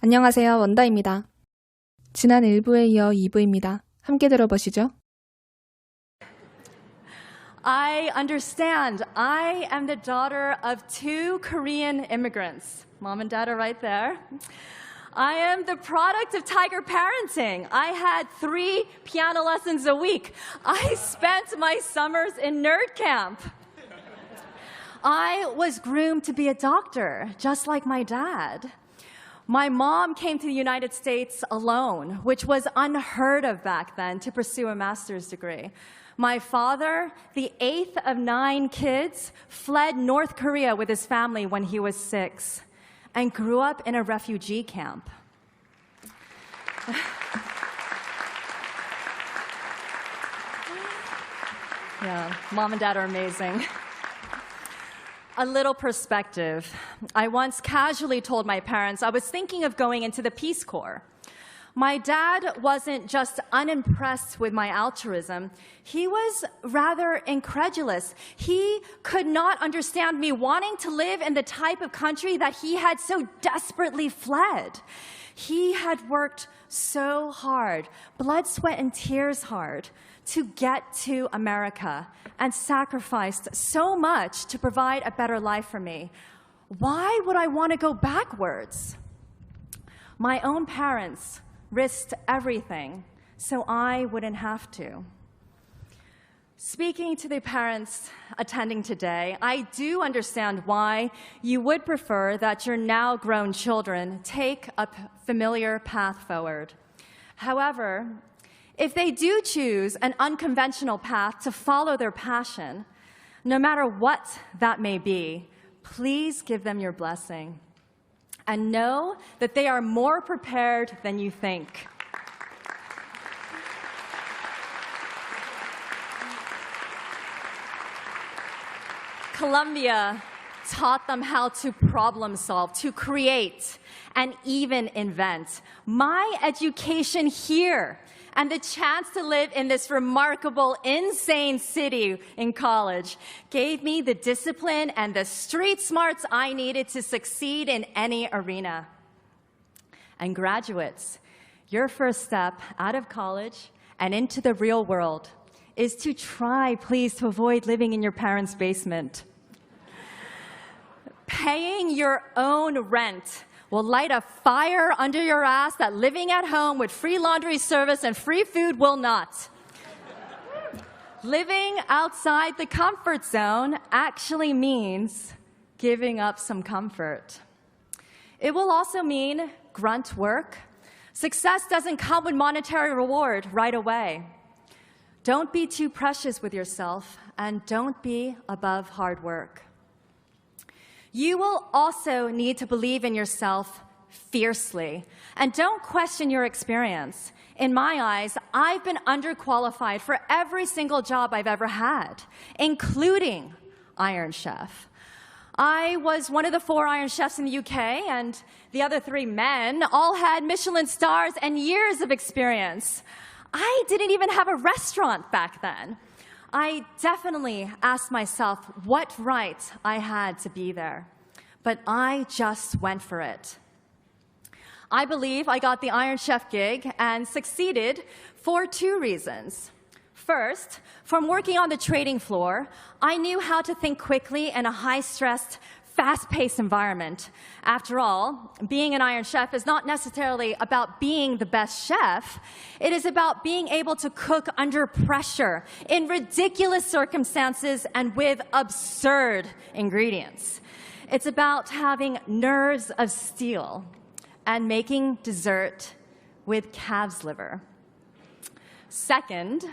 안녕하세요, 원다입니다. 지난 1부에 이어 2부입니다. 함께 들어보시죠. I understand. I am the daughter of two Korean immigrants. Mom and dad are right there. I am the product of tiger parenting. I had 3 piano lessons a week. I spent my summers in nerd camp. I was groomed to be a doctor, just like my dad. My mom came to the United States alone, which was unheard of back then, to pursue a master's degree. My father, the 8th of 9 kids, fled North Korea with his family when he was 6 and grew up in a refugee camp. Yeah, mom and dad are amazing. A little perspective. I once casually told my parents I was thinking of going into the Peace Corps. My dad wasn't just unimpressed with my altruism, he was rather incredulous. He could not understand me wanting to live in the type of country that he had so desperately fled. He had worked so hard, blood, sweat, and tears hard, to get to America and sacrificed so much to provide a better life for me. Why would I want to go backwards? My own parents risked everything so I wouldn't have to. Speaking to the parents attending today, I do understand why you would prefer that your now grown children take a familiar path forward. However, if they do choose an unconventional path to follow their passion, no matter what that may be, please give them your blessing. And know that they are more prepared than you think. Columbia taught them how to problem solve, to create, and even invent. My education here and the chance to live in this remarkable, insane city in college gave me the discipline and the street smarts I needed to succeed in any arena. And graduates, your first step out of college and into the real world is to try, please, to avoid living in your parents' basement. Paying your own rent will light a fire under your ass that living at home with free laundry service and free food will not. Living outside the comfort zone actually means giving up some comfort. It will also mean grunt work. Success doesn't come with monetary reward right away. Don't be too precious with yourself, and don't be above hard work. You will also need to believe in yourself fiercely, and don't question your experience. In my eyes, I've been underqualified for every single job I've ever had, including Iron Chef. I was one of the 4 Iron Chefs in the UK, and the other 3 men all had Michelin stars and years of experience. I didn't even have a restaurant back then. I definitely asked myself what right I had to be there, but I just went for it. I believe I got the Iron Chef gig and succeeded for 2 reasons. First, from working on the trading floor, I knew how to think quickly in a high-stressed, fast-paced environment. After all, being an Iron Chef is not necessarily about being the best chef. It is about being able to cook under pressure, in ridiculous circumstances, and with absurd ingredients. It's about having nerves of steel and making dessert with calf's liver. Second,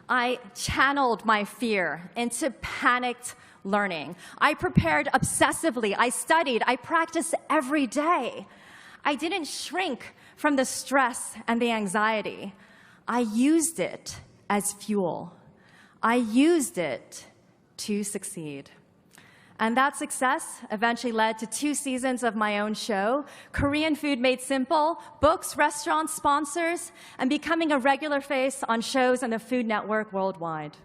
I channeled my fear into panicked learning. I prepared obsessively. I studied. I practiced every day. I didn't shrink from the stress and the anxiety. I used it as fuel. I used it to succeed. And that success eventually led to 2 seasons of my own show, Korean Food Made Simple, books, restaurants, sponsors, and becoming a regular face on shows on the Food Network worldwide.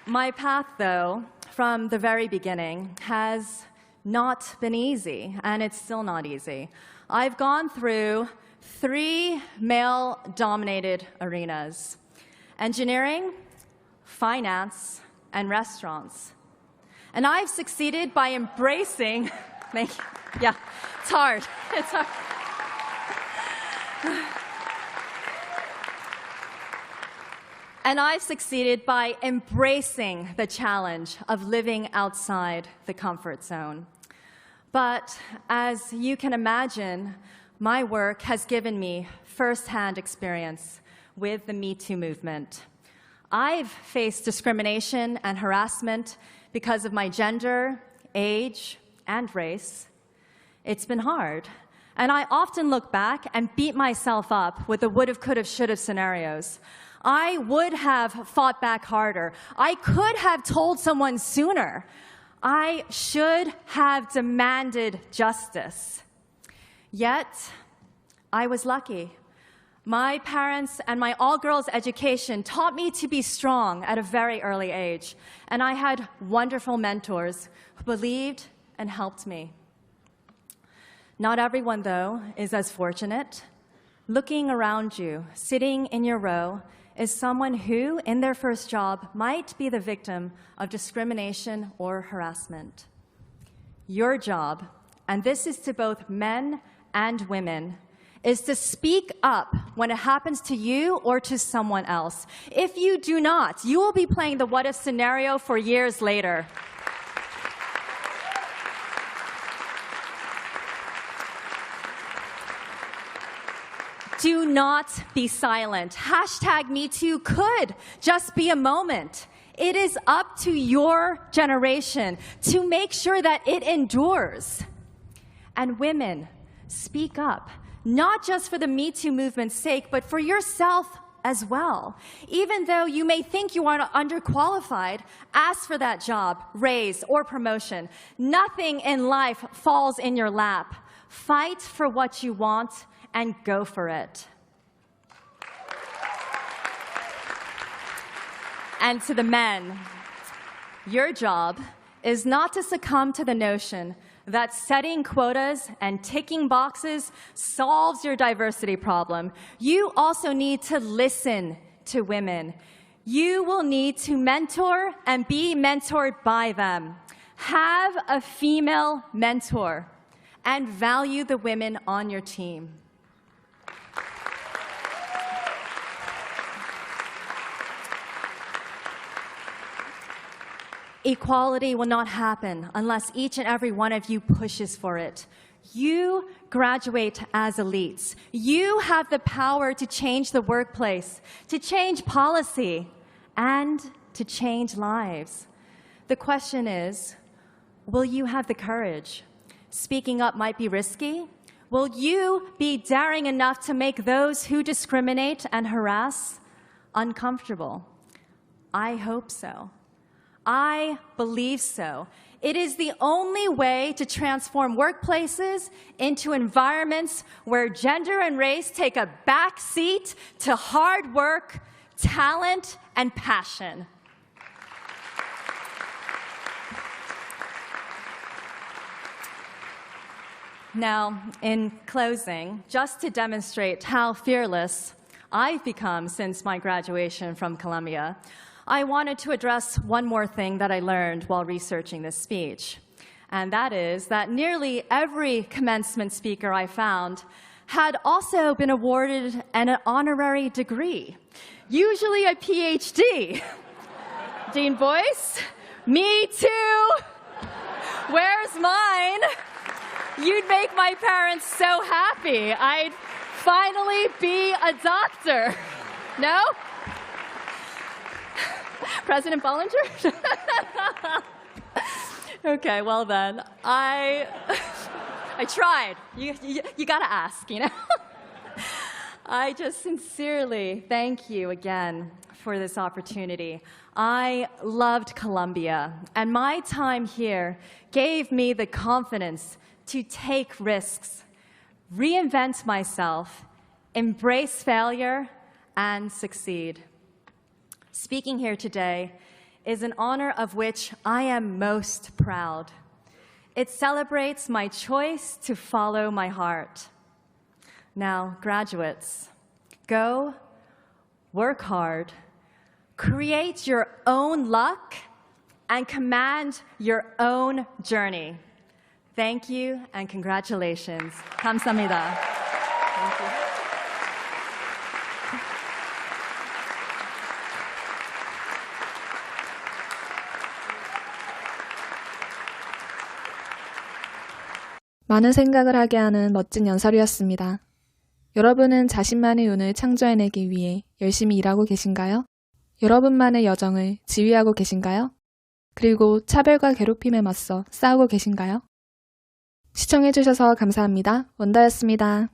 My path, though, from the very beginning, has not been easy, and it's still not easy. I've gone through 3 male-dominated arenas: engineering, finance, and restaurants. And I've succeeded by embracing, thank you. Yeah, it's hard. It's hard. And I've succeeded by embracing the challenge of living outside the comfort zone. But as you can imagine, my work has given me firsthand experience with the Me Too movement. I've faced discrimination and harassment because of my gender, age, and race. It's been hard. And I often look back and beat myself up with the would've, could've, should've scenarios. I would have fought back harder. I could have told someone sooner. I should have demanded justice. Yet, I was lucky. My parents and my all-girls education taught me to be strong at a very early age, and I had wonderful mentors who believed and helped me. Not everyone, though, is as fortunate. Looking around you, sitting in your row, is someone who, in their first job, might be the victim of discrimination or harassment. Your job, and this is to both men and women, is to speak up when it happens to you or to someone else. If you do not, you will be playing the what-if scenario for years later. Do not be silent. Hashtag MeToo could just be a moment. It is up to your generation to make sure that it endures. And women, speak up, not just for the Me Too movement's sake, but for yourself as well. Even though you may think you are underqualified, ask for that job, raise, or promotion. Nothing in life falls in your lap. Fight for what you want and go for it. And to the men, your job is not to succumb to the notion that setting quotas and ticking boxes solves your diversity problem. You also need to listen to women. You will need to mentor and be mentored by them. Have a female mentor and value the women on your team. Equality will not happen unless each and every one of you pushes for it. You graduate as elites. You have the power to change the workplace, to change policy, and to change lives. The question is, will you have the courage? Speaking up might be risky. Will you be daring enough to make those who discriminate and harass uncomfortable? I hope so. I believe so. It is the only way to transform workplaces into environments where gender and race take a back seat to hard work, talent, and passion. Now, in closing, just to demonstrate how fearless I've become since my graduation from Columbia, I wanted to address one more thing that I learned while researching this speech, and that is that nearly every commencement speaker I found had also been awarded an honorary degree, usually a PhD. Dean Boyce, me too. Where's mine? You'd make my parents so happy. I'd finally be a doctor. No? President Bollinger? Okay, well then, I tried. You gotta ask, you know? I just sincerely thank you again for this opportunity. I loved Columbia, and my time here gave me the confidence to take risks, reinvent myself, embrace failure, and succeed. Speaking here today is an honor of which I am most proud. It celebrates my choice to follow my heart. Now, graduates, go, work hard, create your own luck, and command your own journey. Thank you and congratulations. 감사합니다. Thank you. 많은 생각을 하게 하는 멋진 연설이었습니다. 여러분은 자신만의 운을 창조해내기 위해 열심히 일하고 계신가요? 여러분만의 여정을 지휘하고 계신가요? 그리고 차별과 괴롭힘에 맞서 싸우고 계신가요? 시청해주셔서 감사합니다. 원다였습니다.